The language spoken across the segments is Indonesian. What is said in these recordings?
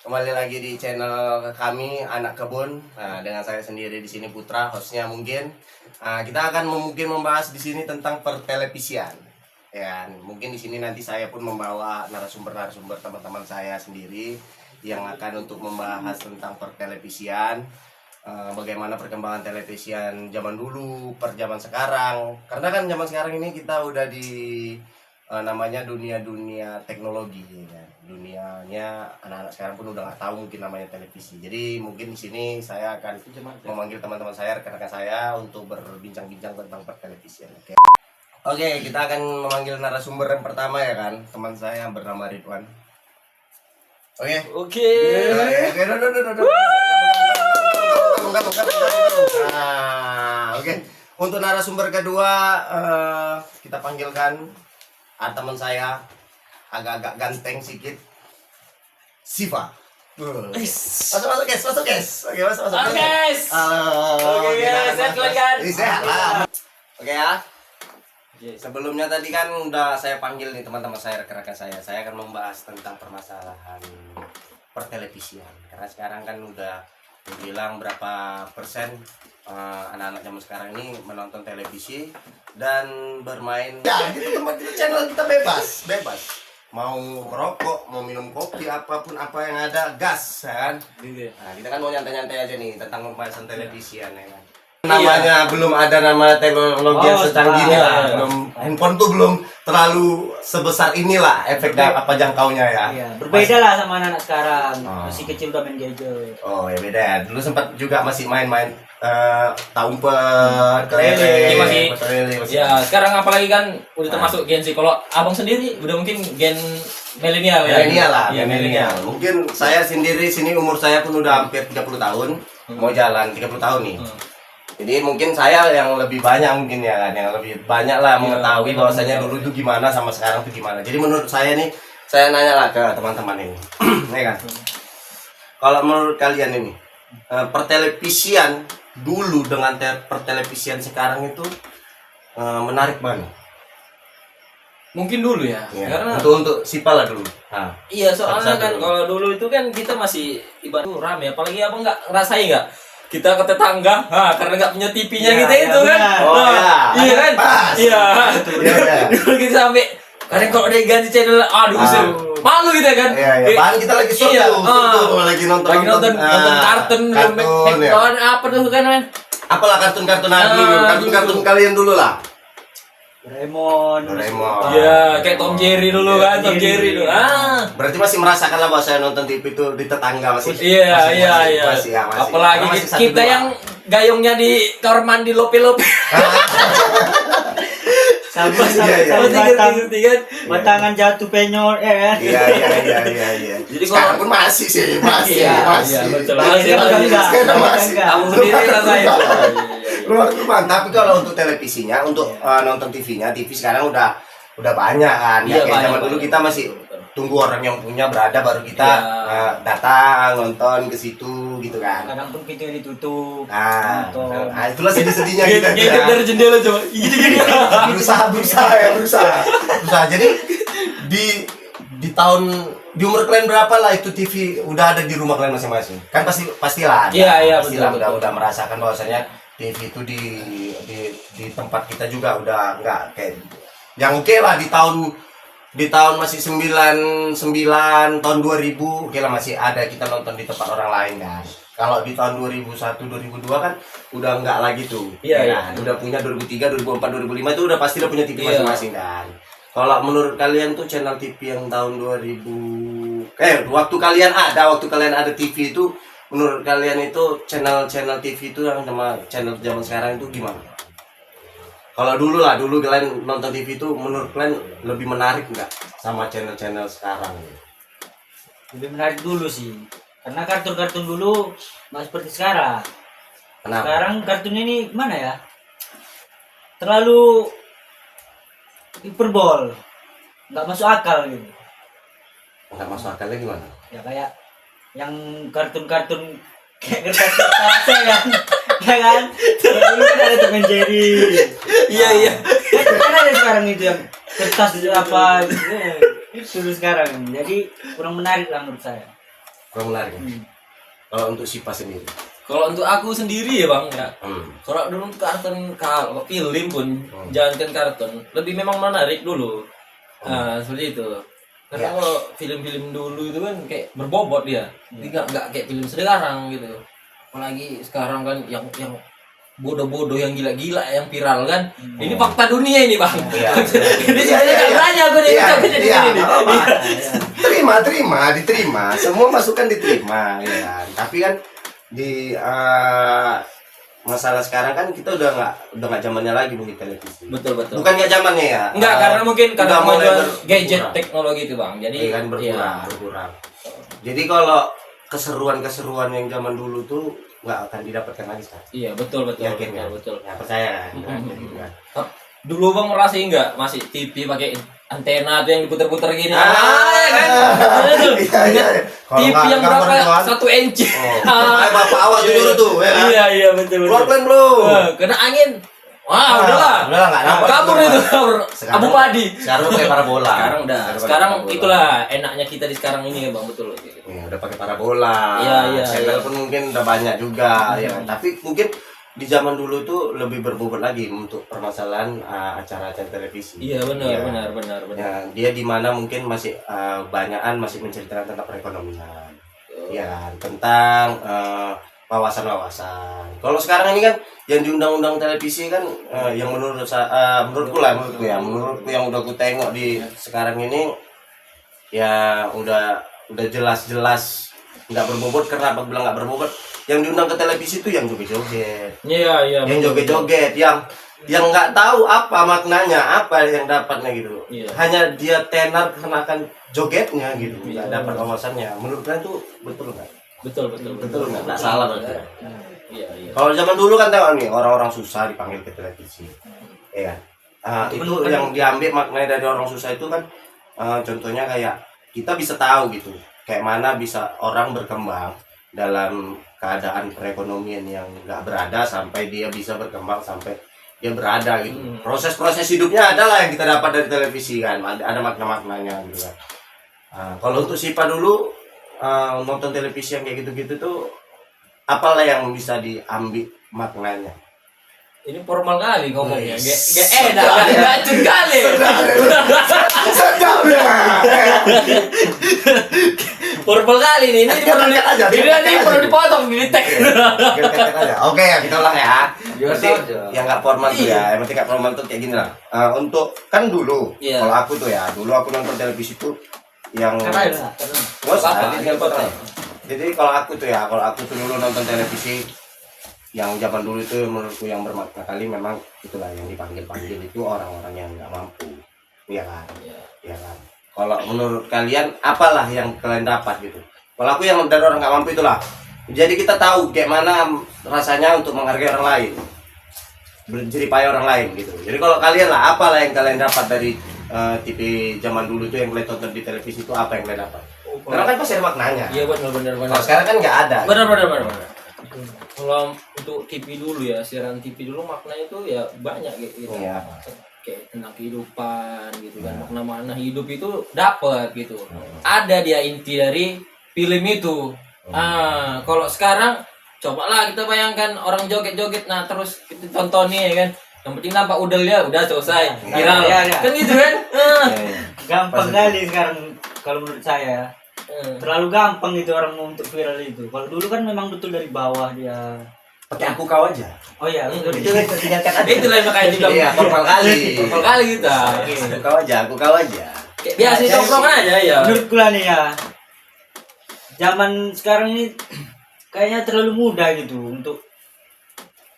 Kembali lagi di channel kami Anak Kebun. Nah, dengan saya sendiri di sini Putra, hostnya mungkin. Kita akan mungkin membahas di sini tentang pertelevisian. Ya, mungkin di sini nanti saya pun membawa narasumber-narasumber teman-teman saya sendiri yang akan untuk membahas tentang pertelevisian. Bagaimana perkembangan televisian zaman dulu, per zaman sekarang. Karena kan zaman sekarang ini kita udah di namanya dunia teknologi ya. Dunianya anak-anak sekarang pun udah nggak tahu mungkin namanya televisi. Jadi mungkin di sini saya akan memanggil teman-teman saya, rekan-rekan saya untuk berbincang-bincang tentang pertelevisian. Oke, kita akan memanggil narasumber yang pertama ya kan, teman saya yang bernama Ridwan. Oke. Oke. Untuk narasumber kedua kita panggilkan teman saya agak-agak ganteng sedikit, Siva. Masuk guys. Oke, masuk guys. Oke guys, sehat lah. Oke ya. Sebelumnya tadi kan udah saya panggil nih teman-teman saya, rekan-rekan saya. Saya akan membahas tentang permasalahan pertelevisian. Karena sekarang kan udah bilang berapa persen anak-anak zaman sekarang ini menonton televisi dan bermain. Ya, gitu tempat itu channel kita bebas. Mau merokok, mau minum kopi, apapun apa yang ada, gas kan. Nah, kita kan mau nyantai-nyantai aja nih tentang pembahasan televisian ya kan. Namanya belum ada nama teknologi yang secanggih ini lah. Handphone tuh belum terlalu sebesar inilah efek apa jangkaunya ya. Iya, berbeda lah sama anak sekarang. Masih kecil udah main gadget. Oh ya beda ya. Dulu sempat juga masih main-main umpet, kelereng, masih. Ya, sekarang apalagi kan udah termasuk Gen Z. Kalau abang sendiri udah mungkin gen milenial ya. Milenial. Mungkin saya sendiri sini umur saya pun udah hampir 30 tahun. Mau jalan 30 tahun nih. Jadi mungkin saya yang lebih banyak mungkin ya kan, yang lebih banyak lah mengetahui bahwasanya dulu itu gimana sama sekarang itu gimana. Jadi menurut saya nih, saya nanya lah ke teman-teman ini, ya kan. Kalau menurut kalian ini, pertelevisian dulu dengan pertelevisian sekarang itu menarik banget. Mungkin dulu ya. Karena untuk Sipa lah dulu. Iya, soalnya kan kalau dulu itu kan kita masih ibarat rame, apalagi abang nggak ngerasain nggak? Kita ke tetangga, karena nggak punya TV-nya ya, kita ya, itu kan, iya kan, iya. Dulu kita sampai, kadang kalau dia ganti channel, malu kita kan. Iya. Bahkan kita lagi lagi nonton kartun, apa tuh kan? Apalah kartun-kartun kartun kalian dulu lah. Doraemon. Iya, kayak Tom Jerry dulu kan, Tom Jerry dulu. Berarti masih merasakan lah bahwa saya nonton TV itu di tetangga masih. Iya. Masih. Apalagi kita yang gayungnya di kamar mandi lope-lope. Sama batangan jatuh penyol ya kan. Iya. Jadi sekarang pun masih. Masih. Kamu sendiri rasain. Lumayan. Tapi kalau untuk televisinya, untuk nonton TV-nya, TV sekarang udah banyak kan. Iya, kayak zaman dulu kita masih tunggu orang yang punya berada baru kita datang nonton ke situ gitu kan. Kadang pun pintunya ditutup. Nah, itulah sedih-sedihnya kita. Ngintip dari jendela coba. Gini. Berusaha. Jadi di umur kalian berapa lah itu TV udah ada di rumah kalian masing-masing? Kan pastilah. Iya, pastilah betul. udah merasakan bahwasanya TV itu di tempat kita juga udah nggak kayak yang oke lah di tahun masih 99 tahun 2000 oke lah masih ada kita nonton di tempat orang lain kan. Kalau di tahun 2001 2002 kan udah nggak lagi tuh. Iya. Udah punya 2003 2004 2005 itu udah pasti udah punya TV masing-masing kan. Kalau menurut kalian tuh channel TV yang tahun 2000 waktu kalian ada TV itu, menurut kalian itu channel TV itu yang sama channel zaman sekarang itu gimana? Kalau dulu kalian nonton TV itu menurut kalian lebih menarik nggak sama channel sekarang? Lebih menarik dulu sih, karena kartun dulu nggak seperti sekarang. Kenapa? Sekarang kartunnya ini mana ya? Terlalu hiperbol, nggak masuk akal gitu. Nggak masuk akalnya gimana? Ya kayak yang kartun kayak kertas kan. Ya kan? Dulu kan ada Tom and Jerry. Iya. Kan ada sekarang itu yang kertas itu apa itu dulu sekarang. Jadi kurang menarik lah menurut saya. kurang menarik. Kalau untuk Sipa sendiri. Kalau untuk aku sendiri ya bang ya. Hmm. Kalau dulu untuk kartun, kalau film pun jangankan kartun, lebih memang menarik dulu. Nah, seperti itu. Karena kalau film-film dulu itu kan kayak berbobot dia, nggak kayak film sekarang gitu. Apalagi sekarang kan yang bodoh-bodoh yang gila-gila yang viral kan. Ini fakta dunia ini bang. Iya. Ini sebenarnya nggak berani aku nih. Iya, diterima. Semua masukan diterima, ya kan. Tapi kan di masalah sekarang kan kita udah nggak zamannya lagi mungkin televisi. Betul. Bukan nggak zamannya ya. Enggak, karena mungkin karena udah mulai kemajuan gadget berkurang. teknologi itu bang. Jadi Iya kan berkurang. Jadi kalau keseruan yang zaman dulu tuh nggak akan didapatkan lagi sekarang. Iya betul. Yakin kan? Betul. Ya, percaya kan? Kan? Dulu bang ngerasain nggak masih TV pakai antena tuh yang diputer-puter gini. Ya kan? Iya. Kalau TV yang nggak berapa? berdoa, 1 inci. kayak bapak awal dulu tuh, ya kan? Iya betul. Keluar plan belum? Kena angin. Wah, udahlah nggak dapat. Kabur itu, kabur. Sekarang- Abu Padi. Sekarang pakai parabola. Sekarang udah. Sekarang itulah enaknya kita di sekarang ini ya bang, betul. Ya, udah pakai parabola. Iya. Channel pun mungkin udah banyak juga, ya kan? Tapi mungkin di zaman dulu tuh lebih berbobot lagi untuk permasalahan acara-acara televisi. Iya Ya. benar. Ya, dia di mana mungkin masih banyakan masih menceritakan tentang perekonomian. Ya, kan? Tentang wawasan-wawasan. Kalau sekarang ini kan yang di undang-undang televisi kan yang menurutku yang udah aku tengok di sekarang ini ya udah jelas-jelas nggak berbobot. Kenapa bilang nggak berbobot? Yang diundang ke televisi itu yang joget-joget, Iya. yang joget-joget, yang nggak tahu apa maknanya, apa yang dapatnya gitu. Iya. Hanya dia tenar kenakan jogetnya gitu, Iya. nggak dapat wawasannya. Menurut kalian itu betul nggak? Betul. Betul nggak salah berarti. Iya. Kalau zaman dulu kan tengok nih orang-orang susah dipanggil ke televisi, ya kan? Itu yang diambil maknanya dari orang susah itu kan contohnya kayak kita bisa tahu gitu, kayak mana bisa orang berkembang dalam keadaan perekonomian yang nggak berada sampai dia bisa berkembang sampai dia berada gitu. Proses-proses hidupnya adalah yang kita dapat dari televisi kan, ada makna-maknanya gitu kan. Kalau untuk Sipa dulu nonton televisi yang kayak gitu-gitu tuh apalah yang bisa diambil maknanya? Ini formal kali ngomongnya. Wih. Gak enak, gak cut kali. Sedap ya. Formal kali nih. Ini perlu dipotong di tag. Oke ya kita ulang ya. Biasa Berarti aja. yang nggak formal tuh ya, yang penting nggak formal tuh kayak gini lah. Untuk kan dulu, Iya. kalau aku tuh ya, dulu aku nonton televisi tuh yang Karena ya, nggak usah, Apa? nanti tinggal potong. Apa? Jadi kalau aku tuh dulu nonton televisi yang zaman dulu itu menurutku yang bermakna kali memang itulah yang dipanggil itu orang-orang yang nggak mampu, ya kan? Ya kan. Kalau menurut kalian apalah yang kalian dapat gitu? Kalau aku yang dari orang nggak mampu itulah. Jadi kita tahu kayak mana rasanya untuk menghargai orang lain, berjeripaya orang lain gitu. Jadi kalau kalian lah apalah yang kalian dapat dari TV zaman dulu itu yang kalian tonton di televisi itu apa yang kalian dapat? Karena kan pasti ada maknanya. Iya benar. Kalau sekarang kan nggak ada. Benar. Kalau untuk TV dulu ya, siaran TV dulu maknanya itu ya banyak gitu. Iya. Kayak tentang kehidupan gitu kan, makna-makna hidup itu dapat gitu. Ada dia inti dari film itu. Kalau sekarang cobalah kita bayangkan orang joget-joget, nah terus kita tontonnya ya kan. Yang penting nampak udelnya udah selesai, viral. Iya. Kan gitu kan? gampang kali sekarang kalau menurut saya. Terlalu gampang itu orang mau untuk viral itu. Kalau dulu kan memang betul dari bawah dia. Pakai aku kau aja. Oh iya, itu kita tinggalkan aja. Itulah yang makanya dibilang Iya, formal kali. formal kali kita. Aku kau aja. Kayak biasa tongkrongan aja ya. Menurutku lah nih ya. Zaman sekarang ini kayaknya terlalu mudah gitu untuk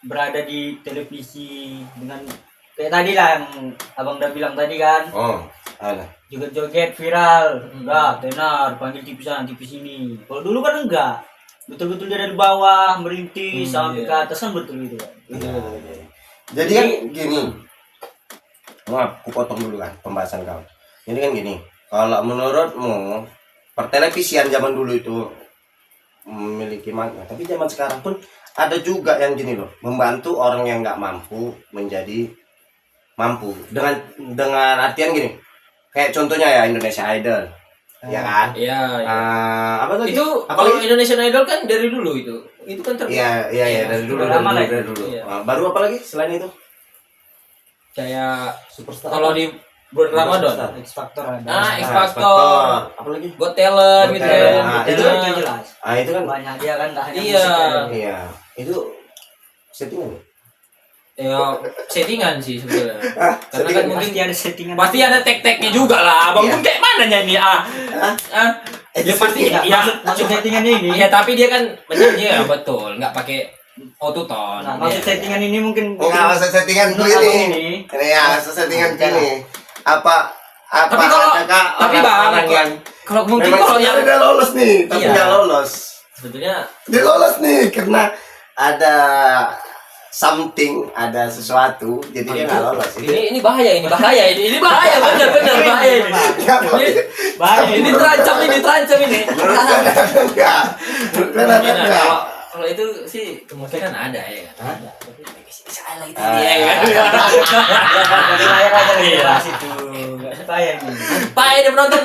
berada di televisi dengan kayak tadi lah yang abang udah bilang tadi kan. Oh, ada. Joget-joget viral, enggak, tenar, panggil TV sana, TV sini. Kalau dulu kan enggak, betul-betul dia dari bawah merintis sampai ke atas kan betul gitu kan. Jadi kan gini, maaf, aku potong dulu kan pembahasan kau. Jadi kan gini, kalau menurutmu pertelevisian zaman dulu itu memiliki makna, tapi zaman sekarang pun ada juga yang gini loh, membantu orang yang nggak mampu menjadi mampu dengan artian gini. Kayak contohnya ya Indonesia Idol. ya kan? Iya. Iya. Apa lagi? Itu apa kalau lagi? Indonesian Idol kan dari dulu itu kan Iya, dari dulu, Udah lama lah dari itu. dulu. Iya. Baru apa lagi selain itu? kayak Superstar. kalau di bulan Ramadan. Superstar. X Factor ada. X Nah, Factor. Apa lagi? Got Talent Got gitu Talent. kan. Ah, itu itu- jelas. Itu kan Banyak dia kan tak hanya Iya. musik kan. iya, itu settingan. Ya settingan sih sebenarnya. Ah, Karena kan settingan. mungkin Pasti ada settingan. pasti ada tek-teknya juga lah. Abang Iya. pun kayak mana nyanyi Ya pasti Iya, ya. maksud settingannya ini. Ya tapi dia kan menyanyi ya betul, nggak pakai autotune. Nah, maksud Ya. settingan ini mungkin Enggak usah settingan Menurut gini. abang ini. Ini ya, usah settingan gini. Apa Tapi kalau adakah tapi orang-orang bang, yang kalau mungkin memang kalau yang sebenarnya udah lolos nih, tapi Iya. nggak lolos. sebetulnya Dia lolos nih karena ada something, ada sesuatu, jadi dia nggak lolos. ini bahaya ini bahaya benar bahaya ini. bahaya Ini terancam ini. Menurut saya enggak. Menurut saya Kemungkinan, enggak. kalau itu sih kemungkinan ada ya kan. Ada. Tapi bisa lagi Ah. tadi ya kan. Dari layar aja Iya. jelas itu. Enggak supaya ini. Pak ini penonton.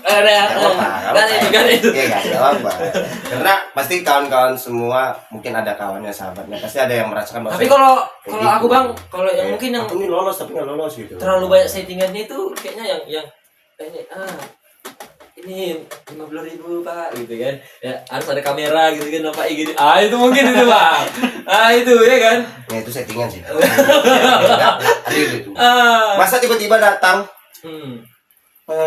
Ada. Nggak apa-apa, Gak ada itu. Iya nggak apa. Karena pasti kawan-kawan semua mungkin ada kawannya, sahabatnya, pasti ada yang merasakan. Tapi kalau Kayak aku gitu. bang, kalau yang Kayak, mungkin yang aku ini lolos tapi nggak lolos gitu. terlalu banyak settingannya itu kayaknya yang ini 50.000 pak gitu kan ya harus ada kamera gitu kan nampak gini itu mungkin itu bang itu ya kan Ya itu settingan sih. Real itu. Masa tiba-tiba datang,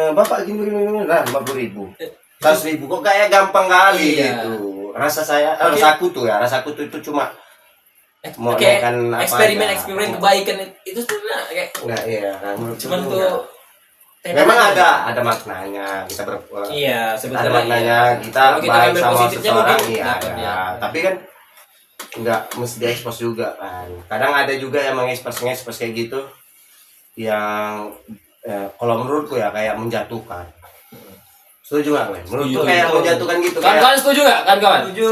Bapak gini, nah 50.000, 100.000, kok kayak gampang kali Iya. gitu. Rasaku itu cuma mau kayak naikkan apa eksperimen aja. kebaikan itu sebenarnya kayak Enggak, iya kan. Menurut cuman aku tuh enggak. Memang ada maknanya kita iya ada sebetulnya maknanya kita Kalau kita baik ambil sama positifnya seseorang, mungkin iya dapat, ada. ya. Tapi kan nggak mesti diekspos juga kan. Kadang ada juga yang mengekspos kayak gitu yang kalau menurutku ya kayak menjatuhkan. Setuju nggak, Len? Menurutku Setuju. kayak menjatuhkan gitu. kan kawan setuju gak kan kawan Setuju.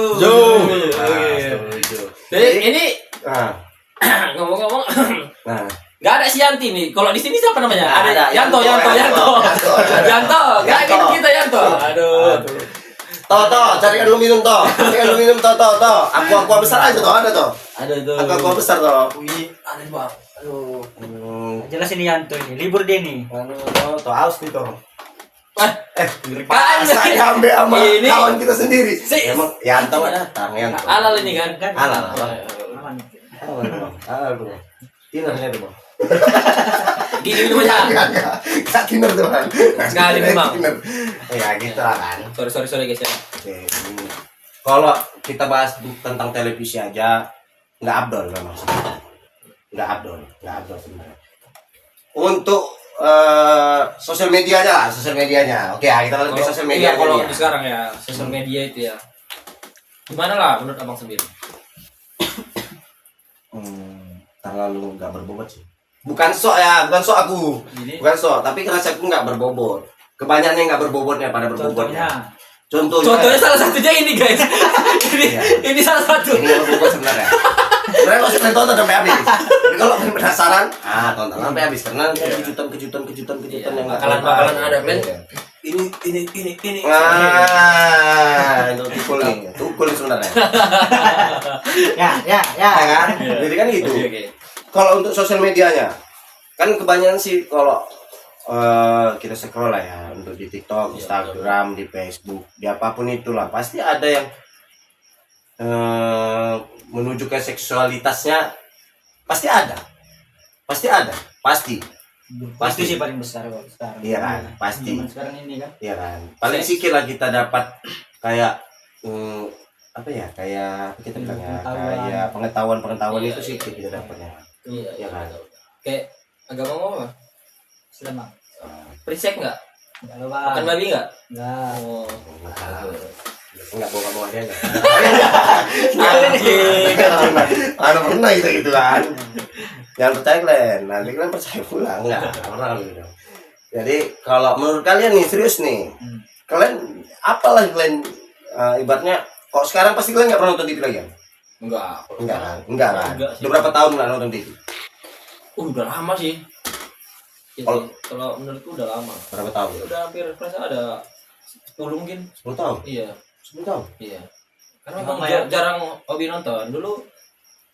Setuju. jadi ini Nah, ngomong-ngomong nah. nggak ada si Yanti nih kalau di sini siapa namanya Nggak ada. Yanto Yanto. nggak gitu kita Yanto aduh Toh, carikan lu minum toh. Toh. Aqua besar aja toh, ada toh. aduh tuh Aqua besar toh. wih aneh bang aduh Jelas ini Yanto ini, libur dia nih. Toh, haus nih toh. kan Saya ambil sama Ini- kawan kita sendiri. Si- Emang Yanto nggak datang, Yanto. halal ini kan Halal. Aman. Halal bro. Tinernya tuh bang. gini dulu aja Enggak tiner tuh bang. Sekali memang. Tiner. Ya gitu lah kan. sorry guys ya Oke, ini. Kalau kita bahas tentang televisi aja nggak abdol memang sebenarnya. Nggak abdol sebenarnya. Untuk sosial medianya. Oke, ya, kita lebih sosial media kalau dulu ya. di sekarang ya sosial media itu ya gimana lah menurut abang sendiri Terlalu nggak berbobot sih. Bukan sok aku. Jadi? Bukan sok, tapi rasaku nggak berbobot. Kebanyakan yang nggak berbobotnya pada berbobotnya. Contohnya. contohnya salah satunya ini guys Iya. ini salah satu Ini nggak berbobot sebenarnya. Sebenarnya kalau sudah tonton sampai habis. Tapi kalau penasaran, tonton sampai habis karena nanti ada kejutan yang nggak bakalan ada men Iya. ini Itu tukul nih sebenarnya. Ya. Ya kan? Jadi kan gitu. Oke. Kalau untuk sosial medianya, kan kebanyakan sih kalau kita scroll lah ya untuk di TikTok, Iya, Instagram, di Facebook, di apapun itulah pasti ada yang menuju ke seksualitasnya pasti ada, pasti. Pasti sih paling besar kok sekarang. Iya kan, pasti. Zaman sekarang ini kan. Iya kan, paling sedikit lah kita dapat kayak apa ya, kayak apa kita bilang ya, kayak pengetahuan Iya, itu sedikit kita dapatnya. iya Iya kan. kayak agama mau apa Selamat. prisek nggak Enggak lupa. makan babi nggak Enggak. oh Enggak bawa dia enggak. anjing Ada pernah gitu kan. Jangan percaya kalian, nanti kalian percaya pula enggak orang gitu. Jadi kalau menurut kalian nih serius nih, kalian apalah kalian ibaratnya kok sekarang pasti kalian nggak pernah nonton TV lagi kan? Enggak kan? Enggak sih. Udah berapa tahun nggak nonton TV? udah lama sih. Jadi, Kalau- kalau menurutku udah lama. Berapa tahun? Udah hampir perasa ada 10 mungkin. 10 tahun. Iya. 10 tahun. Iya. Karena emang Lama ya? jarang hobi nonton. Dulu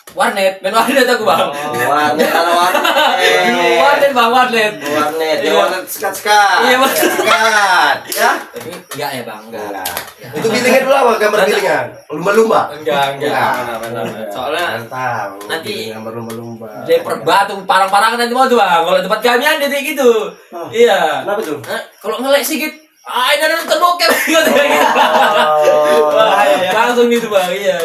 warnet, main warnet aku bang. Warnet, kalau Dulu warnet. warnet bang, warnet. Warnet, Iya. warnet sekat-sekat. Iya, Bang. Sekat, ya. Tapi enggak ya bang, enggak. Enggak. Itu bilingnya dulu apa gambar bilingan? Lumba-lumba. Enggak. Enggak. Benar. Soalnya Mantap. nanti Biling gambar lumba-lumba. leper batu parang-parangan nanti mau tuh bang. Kalau tempat kami ada kayak gitu. Oh. Iya. Kenapa tuh? Nah, kalau ngelek sedikit, ini ada nonton bokep gitu. Oh. Langsung gitu bang, iya.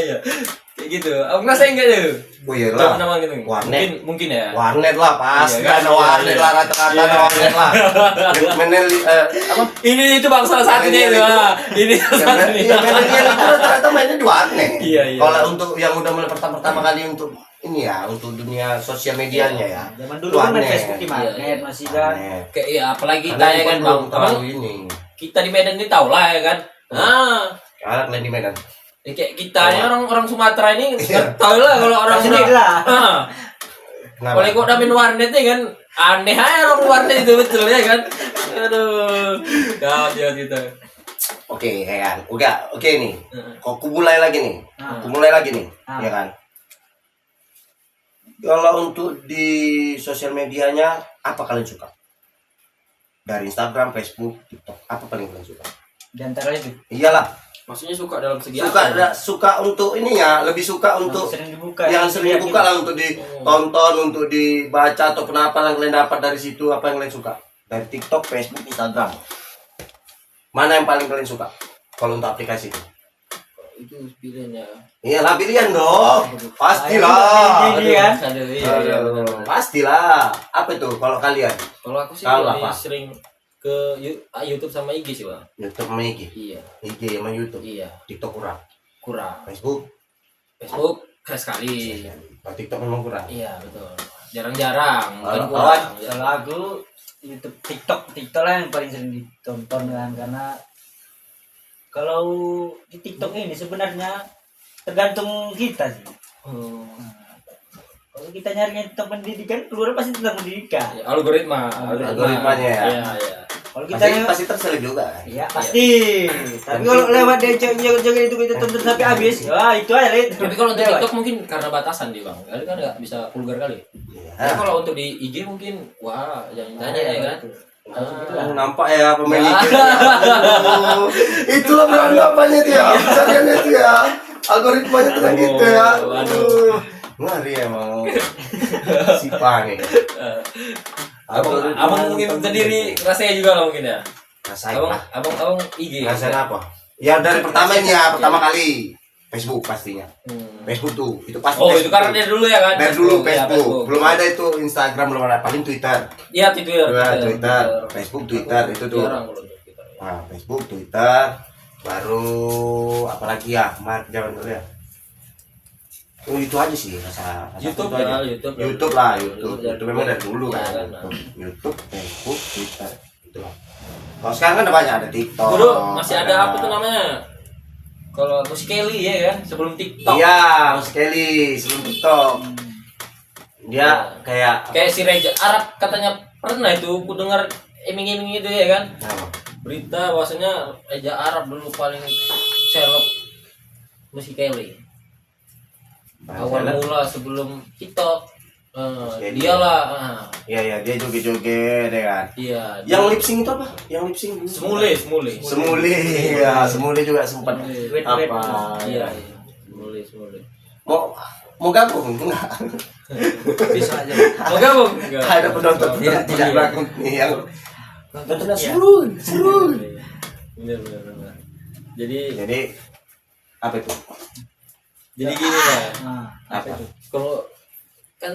Kayak gitu. Aku ngerasain enggak tuh? Oh iya Coba lah. nama gitu. Warnet. Mungkin ya. Warnet lah pasti Iya, kan? ada warnet Iya. lah rata-rata Iya. ada warnet lah. Menel apa? Ini itu bang salah satunya itu. Milenial itu. Ah. Ini salah satunya. Iya, milenial itu rata-rata mainnya di warnet. Iya. Kalau untuk yang udah mulai pertama kali untuk ini ya, untuk dunia sosial medianya ya. Zaman dulu kan main Warnet. Facebook di Magnet Iya. masih kan. Warnet. Kayak ya apalagi kita Karena ya kan belum bang. terlalu Abang, ini. kita di Medan ini tahu lah ya kan. Anak lain di Medan. Ya kayak kita ini orang Sumatera ini Iya. tahu lah kalau orang Tahu sendiri lah. Kenapa? Oleh kok main warnet ya kan aneh aja orang warnet itu betul ya kan. Aduh, kacau gitu. Oke, ya kan. Oke nih. Heeh. Kok aku mulai lagi nih. Ah. Aku mulai lagi nih, Ah. ya kan. Kalau untuk di sosial medianya apa kalian suka? Dari Instagram, Facebook, TikTok, apa paling kalian suka? Di antara itu. Iyalah, Maksudnya suka dalam segi suka apa? suka untuk ininya, lebih suka untuk Yang sering dibuka. yang sering dilihat dibuka gitu. lah untuk ditonton, untuk dibaca ataupun apa yang kalian dapat dari situ, apa yang kalian suka dari TikTok, Facebook, Instagram. Mana yang paling kalian suka? Kalau untuk aplikasi itu? Itu pilihannya. Iyalah pilihan dong, pastilah. Ini kan. Iya, benar. Pastilah. Apa itu kalau kalian? Kalau aku sih Kalau lebih apa? sering ke YouTube sama IG sih bang. YouTube sama IG, Iya, IG sama YouTube, iya, TikTok kurang, kurang. Facebook, Facebook sekali. kalau TikTok memang kurang. Iya betul. Jarang-jarang, mungkin Kalau kurang. Kalau aku YouTube, TikTok lah yang paling sering ditonton kan, karena kalau di TikTok ini sebenarnya tergantung kita sih. Hmm. Kalau kita nyarinya tentang pendidikan, keluar pasti tentang pendidikan. Ya, algoritma. Algoritmanya ya. Iya. Kalau kita Pasti terselip juga. ya pasti. Tapi kalau lewat dia joget-joget itu kita tonton sampai habis, wah itu aja lihat. Tapi kalau untuk TikTok mungkin karena batasan dia bang, kali kan nggak bisa vulgar kali. Tapi Ya. kalau untuk di IG mungkin, wah jangan tanya ya kan. Nampak ya pemain Ya. IG. Aduh, itulah beranggapannya dia, caranya dia. Algoritmanya tentang gitu ya. Waduh. Ngeri emang. Si Pane. Abang mungkin sendiri rasanya juga lah mungkin ya. Rasain Abang, lah. abang IG. Rasain apa? Ya dari pertama ini ya, pertama kali Facebook pastinya. Hmm. Facebook tuh, itu pasti. Oh itu Facebook karena tuh. dari dulu ya kan? Dari dulu Ya, Facebook. Belum ada itu Instagram, belum ada, paling Twitter. Iya Twitter. Twitter, Facebook, Twitter, itu tuh. Jarang kalau untuk Twitter. Nah, Facebook, Twitter, baru apalagi ya, zaman dulu ya. Oh itu aja sih rasa YouTube itu aja. lah, YouTube. YouTube lah, YouTube. YouTube memang dari dulu Iya, kan. kan. YouTube, Facebook, Twitter, itu lah. Kalau sekarang kan ada banyak, ada TikTok. Dulu masih ada apa tuh namanya? Kalau Musik Kelly ya kan sebelum TikTok. Iya, sekali sebelum TikTok. Dia kayak Kayak si Reza Arab katanya pernah itu ku dengar iming-iming itu ya kan. apa? Berita bahwasanya Reza Arab dulu paling seleb Musik Kelly. Awal mula sebelum TikTok. Kelly. Dialah. Iya iya, dia joget-joget ya kan. Iya. Yang lip sync itu apa? Yang lip sync dulu. Semule. Semule, ya, Semule juga sempat Semule. apa? Iya. Ya. Semule. Mau gabung enggak? Bisa aja. Mau gabung? Enggak. Ada penonton Iya. tidak belakang nih yang Nontonnya seru. Benar. Jadi apa itu? gini ya. Nah, Apa? Kalau kan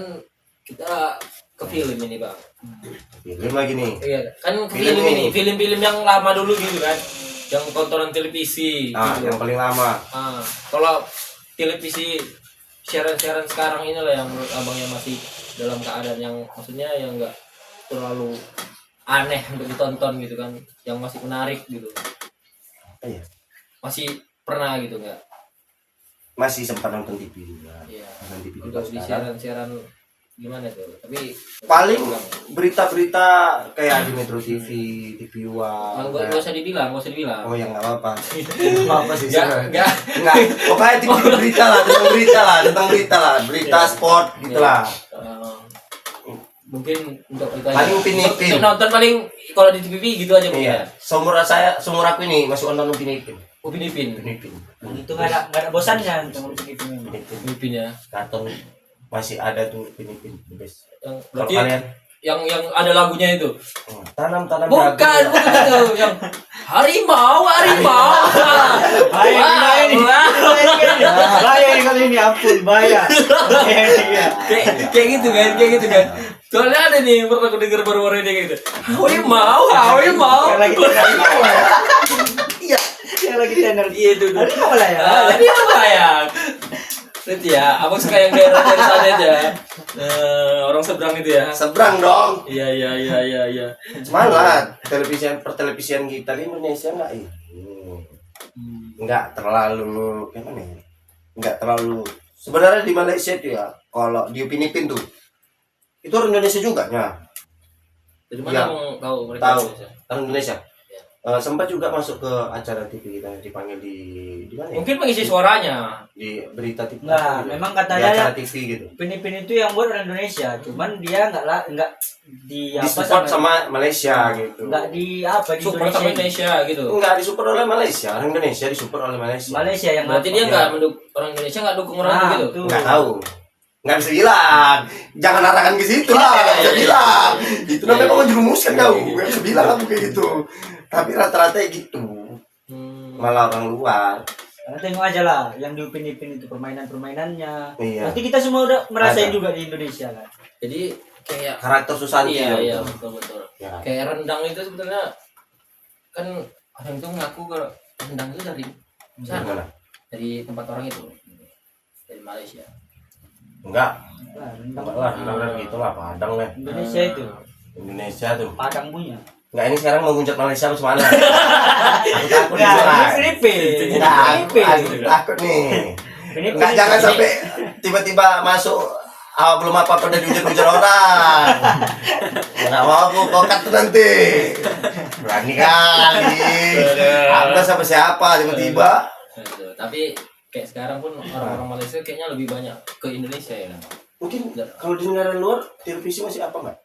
kita ke film ini bang. Film lagi nih. Iya kan ke Film film ini. ini film-film yang lama dulu gitu kan, yang tontonan televisi. Ah, gitu. yang paling lama. Kalau televisi siaran-siaran sekarang inilah yang menurut abangnya masih dalam keadaan yang maksudnya yang enggak terlalu aneh untuk ditonton gitu kan, yang masih menarik gitu. Iya. Masih pernah gitu enggak? Masih sempat nonton TV juga. Iya. Nonton TV juga Untuk di sekarang. siaran-siaran gimana tuh? Tapi Paling berita-berita kayak di Metro TV, TV One. nggak usah dibilang, nggak usah dibilang. Oh ya nggak apa-apa. Nggak apa sih sebenarnya. Nggak. Pokoknya TV berita lah, tentang berita sport gitulah. Mungkin untuk itu Paling aja. Upin Ipin. Untuk nonton paling kalau di TV gitu aja mungkin. Iya. Seumur aku ini masih nonton Upin Ipin. Upin Ipin. Itu nggak ada bosannya tentang begitu memang. Upin Ipin ya. Karton masih ada tuh Upin Ipin. The best. Yang Kalau berarti kalian yang ada lagunya itu. tanam Bukan itu yang harimau. Bahaya kali ini, ampun bahaya. Kayak gitu kan. Soalnya ada nih pernah aku denger baru-baru ini kayak gitu. Harimau. Yang lagi tenar. iya Yang lagi tenar. Iya itu. Ada apa lah ya? Tadi apa ya? Nanti ya, abang suka yang daerah sana aja. Orang seberang itu ya. seberang dong. Iya. Semangat pertelevisian kita di Indonesia nggak terlalu gimana ya, nggak terlalu sebenarnya di Malaysia tuh ya, kalau di Upin Ipin tuh itu orang Indonesia juga ya. Dari Iya. mana abang tahu mereka Tahu. Indonesia? Orang Indonesia. Ya. Sempat juga masuk ke acara TV kita, dipanggil di mana ya? Mungkin mengisi suaranya. Di berita TV. Nah, gitu. memang Di katanya acara TV gitu. Upin itu yang buat orang Indonesia, cuman dia nggak di Di support sama Malaysia gitu. nggak di apa di Support sama Indonesia. Indonesia gitu. Enggak disupport oleh Malaysia, orang Indonesia disupport oleh Malaysia. Malaysia yang Berarti apa? dia Ya. nggak mendukung orang Indonesia, nggak dukung orang Nah, gitu. betul. Nggak tahu. Nggak bisa bilang. Jangan arahkan ke situ lah. Nggak bisa bilang. Itu namanya kamu jerumuskan kau. Nggak bisa bilang aku kayak gitu. Tapi rata-rata gitu. Malah orang luar. Karena tengok aja lah yang di Upin itu permainannya. Iya. Nanti kita semua udah merasain Ada. juga di Indonesia kan. Jadi kayak Karakter Susanti. iya ya. betul. Ya. Kayak rendang itu sebetulnya kan orang itu ngaku kalau rendang itu dari sana, Gimana? dari tempat orang itu, dari Malaysia. Enggak. Nah, Enggak lah. Enggak gitu lah. Padang lah. Indonesia itu Indonesia tuh. Padang punya. Enggak, ini sekarang mau nguncat Malaysia apa semana? Aku takut Nah, nih. ini Filipin. Nah, aku takut nih. Enggak, jangan sampai tiba-tiba masuk belum apa-apa udah diujar-ujar orang. Nggak mau aku kokat tuh nanti. Berani kali. Aku nggak sama siapa tiba-tiba. Gitu. Tapi kayak sekarang pun orang-orang Malaysia kayaknya lebih banyak ke Indonesia ya. Mungkin kalau di negara luar televisi masih apa nggak?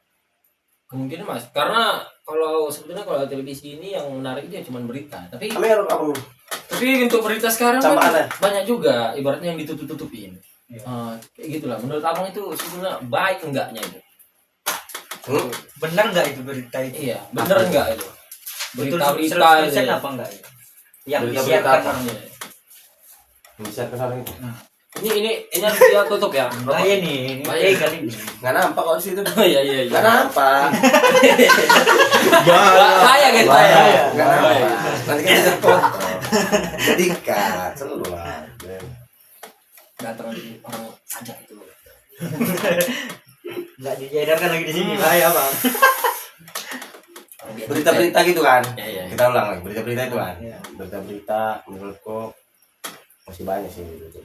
Kemungkinan mas, karena kalau sebetulnya kalau televisi ini yang menarik dia cuma berita. Tapi Kamu untuk berita sekarang Cambakannya. kan banyak juga ibaratnya yang ditutup-tutupin. Kayak gitulah. Menurut abang itu sebetulnya baik enggaknya itu? Benar nggak itu berita itu? Iya, bener enggak itu? Berita-berita itu. 100% apa enggak itu? Yang Berita-berita disiarkan apa? orang. Bisa kenal itu? Ini harus dia tutup ya. Bahaya nih, ini Bahaya. kali ini. Nggak nampak kalau di situ. Oh iya. Nggak nampak. Bahaya guys, bahaya. Nggak nampak. Nanti kan bisa foto. Dikat, selalu lah. Datang orang sajak itu. Nggak diedarkan lagi di sini, bahaya bang. Berita-berita gitu kan? Iya. Kita ulang lagi, berita-berita itu kan? Iya. Berita-berita menurutku masih banyak sih gitu.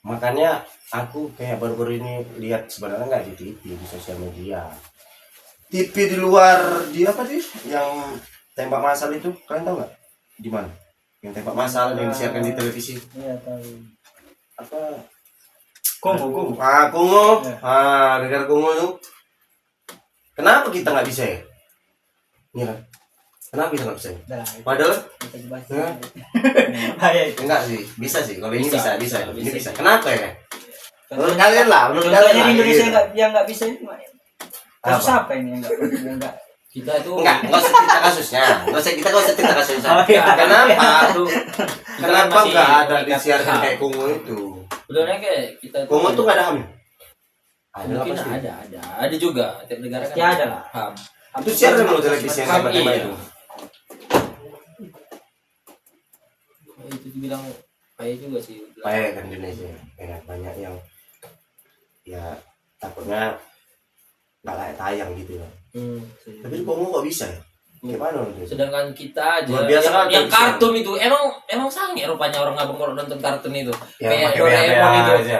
Makanya aku kayak baru-baru ini lihat sebenarnya nggak di TV, di sosial media. TV di luar di apa sih? Yang tembak masal itu, kalian tahu nggak? Di mana? Yang tembak masal yang disiarkan di televisi. Iya tahu. Apa? Kongo. Kongo. Ya. Negara Kongo itu. Kenapa kita nggak bisa ya? Iya kan? Kenapa kita nggak bisa? Ya? Dah, Padahal kita bahas. Ya. Bahaya itu. enggak sih, bisa sih. Kalau ini Bisa. bisa. Ini Bisa. bisa. Kenapa ya? Menurut kalian lah, menurut Contohnya kalian lah. di Indonesia gitu. yang nggak bisa ini gimana? Kasus Apa? apa ini yang nggak? Kita itu Enggak usah cerita kasusnya. Kita nggak usah cerita kasusnya. Oh, iya. Kenapa? itu Kenapa masih nggak ada terikat disiarkan HAM. kayak Kongo itu? Sebenarnya kayak kita itu Kongo tuh nggak ada HAM. Ada mungkin apa sih? ada juga tiap negara kan Pasti ada lah. HAM. Itu siaran dulu televisi yang HAM, tembak-tembak iya. itu. Itu dibilang payah juga sih. Banyak kan Indonesia. Banyak yang ya takutnya nggak layak tayang gitu ya. Tapi di Kongo kok bisa ya? Gimana menurut lu? Sedangkan kita aja Luar biasa yang, kan yang televisi. kartun itu emang sange rupanya orang abang kalau nonton kartun itu Yang kayak pakai Doraemon BHP itu aja.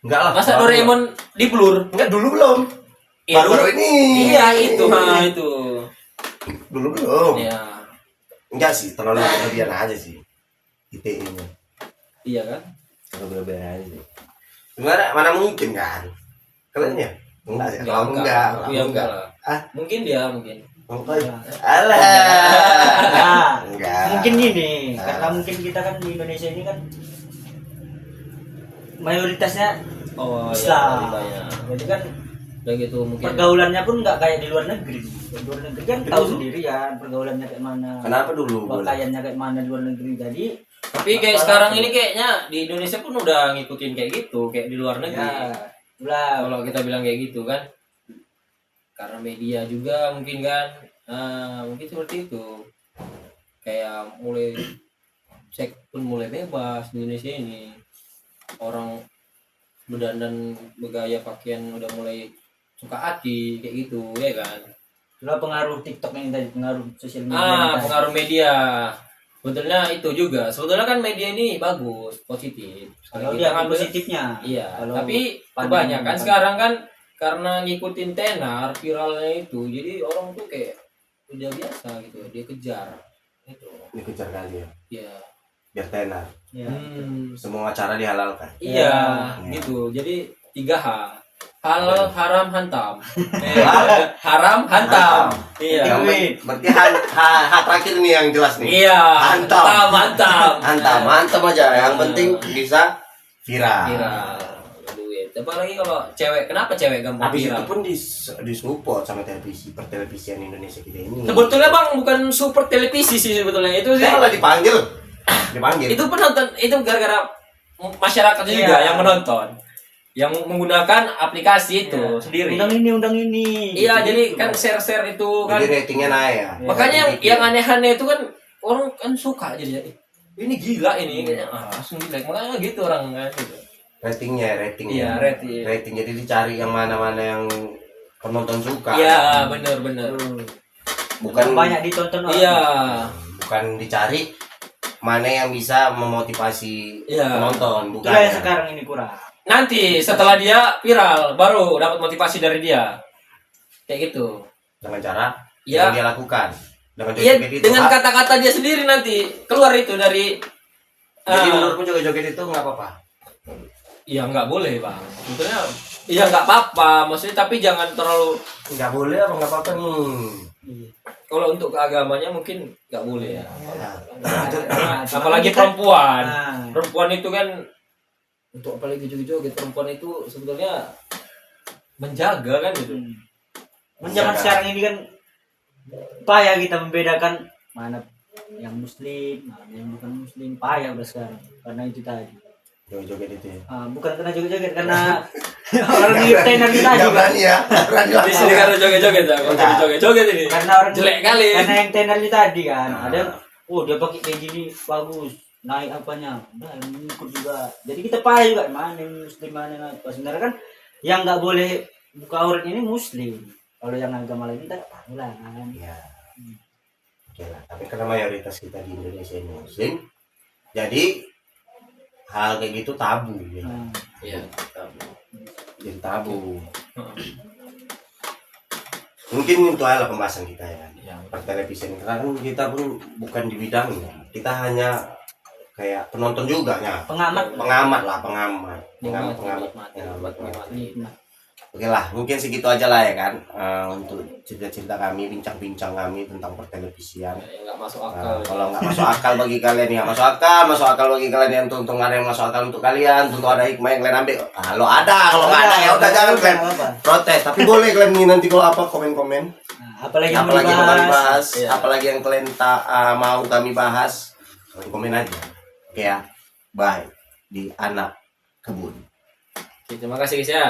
Enggak lah. Masa baru. Doraemon diblur? Enggak, dulu belum. Baru ini. Iya itu, itu. Dulu belum. Iya. Enggak sih, terlalu berlebihan aja sih. ITE-nya. Iya kan? Terlalu berlebihan aja sih. Mana mungkin kan? Kalian ya? Enggak sih. Kalau enggak. Iya enggak lah. Ah, Mungkin dia mungkin. Alah. Nah, Enggak. mungkin gini, karena mungkin kita kan di Indonesia ini kan mayoritasnya Oh Islam. iya. Jadi kan Udah gitu mungkin. pergaulannya pun nggak kayak di luar negeri. Di luar negeri kan tahu sendiri kan pergaulannya kayak mana, Kenapa dulu? pakaiannya kayak mana di luar negeri. Jadi Tapi kayak sekarang ini kayaknya di Indonesia pun udah ngikutin kayak gitu, kayak di luar negeri. ya, itulah. Kalau kita bilang kayak gitu kan, karena media juga mungkin kan, mungkin seperti itu. Kayak mulai seks pun mulai bebas di Indonesia ini. Orang berdandan bergaya pakaian udah mulai suka hati kayak gitu ya kan. Itulah pengaruh TikTok yang tadi, pengaruh sosial media. yang tadi. Pengaruh media. Sebetulnya itu juga. Sebetulnya kan media ini bagus, positif. Kalau Kita dia kan positifnya. iya, Kalau tapi pandangan- kebanyakan sekarang kan karena ngikutin tenar viralnya itu, jadi orang tuh kayak udah biasa gitu, dia kejar itu. Dikejar kali ya. Iya. Biar tenar. Ya. Semua acara dihalalkan. Iya, Iya. gitu. Jadi 3H. Halal, haram, hantam. Haram, hantam. Iya. Berarti terakhir nih yang jelas nih. Iya. Hantam. Hantam. Mantap aja. Yang penting bisa viral. Viral. Duit. Apalagi kalau cewek, kenapa cewek gampang Habis viral? itu pun disupport sama pertelevisian Indonesia kita ini. Sebetulnya bang bukan super televisi sih sebetulnya itu sih. Saya malah dipanggil. Itu penonton itu gara-gara masyarakat juga yang menonton, yang menggunakan aplikasi itu sendiri. Undang ini. Iya, Gitu. jadi kan share-share itu kan. Jadi ratingnya naik ya. Makanya Gitu. yang aneh-aneh itu kan orang kan suka jadi ini gila ini kayaknya langsung di like, makanya gitu orang kan gitu. Ratingnya. Iya, rating. Rating jadi dicari yang mana-mana yang penonton suka. Iya, benar. Bukan banyak ditonton orang. Iya. Bukan dicari mana yang bisa memotivasi Iya. penonton, bukan. Itulah yang sekarang ini kurang. Nanti setelah dia viral baru dapat motivasi dari dia. Kayak gitu. Dengan cara Iya. yang dia lakukan. Dengan Iya, joget itu. dengan kata-kata dia sendiri nanti keluar itu dari. Jadi menurutmu joget-joget itu nggak apa-apa? Ya nggak boleh bang. Sebetulnya, ya nggak apa-apa. Maksudnya tapi jangan terlalu. Nggak boleh apa nggak apa-apa nih? Kalau untuk keagamanya mungkin nggak boleh ya. Nah, Apalagi kita- perempuan. Nah. Perempuan itu kan untuk apalagi joget-joget perempuan itu sebetulnya menjaga kan gitu. Zaman sekarang ini kan payah kita membedakan mana yang muslim, mana yang bukan muslim. Payah udah sekarang karena itu tadi. Joget-joget itu ya. Bukan karena joget-joget, karena orang di tenar kita Nggak juga. berani ya. Nggak berani Di sini langsung. karena joget-joget ya. Kalau joget-joget ini. Karena orang Jelek kali. Karena yang tenar itu tadi kan, ada dia pakai kayak gini bagus, naik apanya, udah yang ikut juga. Jadi kita payah juga mana yang muslim mana yang apa. Sebenarnya kan yang nggak boleh buka aurat ini muslim. Kalau yang agama lain kita tahu lah kan. Ya. Oke lah. Tapi karena mayoritas kita di Indonesia ini muslim, jadi hal kayak gitu tabu ya. Iya. Jadi tabu. Mungkin itu adalah pembahasan kita ya kan. Iya. Pertelevisian karena kan kita pun bukan di bidangnya. Kita hanya kayak penonton juga ya. Pengamat. Pengamat. Nikmat. Oke lah, mungkin segitu aja lah ya kan untuk cerita-cerita kami, bincang-bincang kami tentang pertelevisian. Nggak masuk akal. Kalau nggak masuk akal bagi kalian ya masuk akal bagi kalian yang tuntung ada yang masuk akal untuk kalian, tentu ada hikmah yang kalian ambil. Kalau ada, kalau nggak ada ya udah jangan kalian protes. Tapi boleh kalian nih nanti kalau apa komen-komen. Apalagi yang Apalagi yang kami bahas, Iya. apalagi yang kalian mau kami bahas, kalian komen aja. Oke ya, bye di anak kebun. Oke, terima kasih guys ya.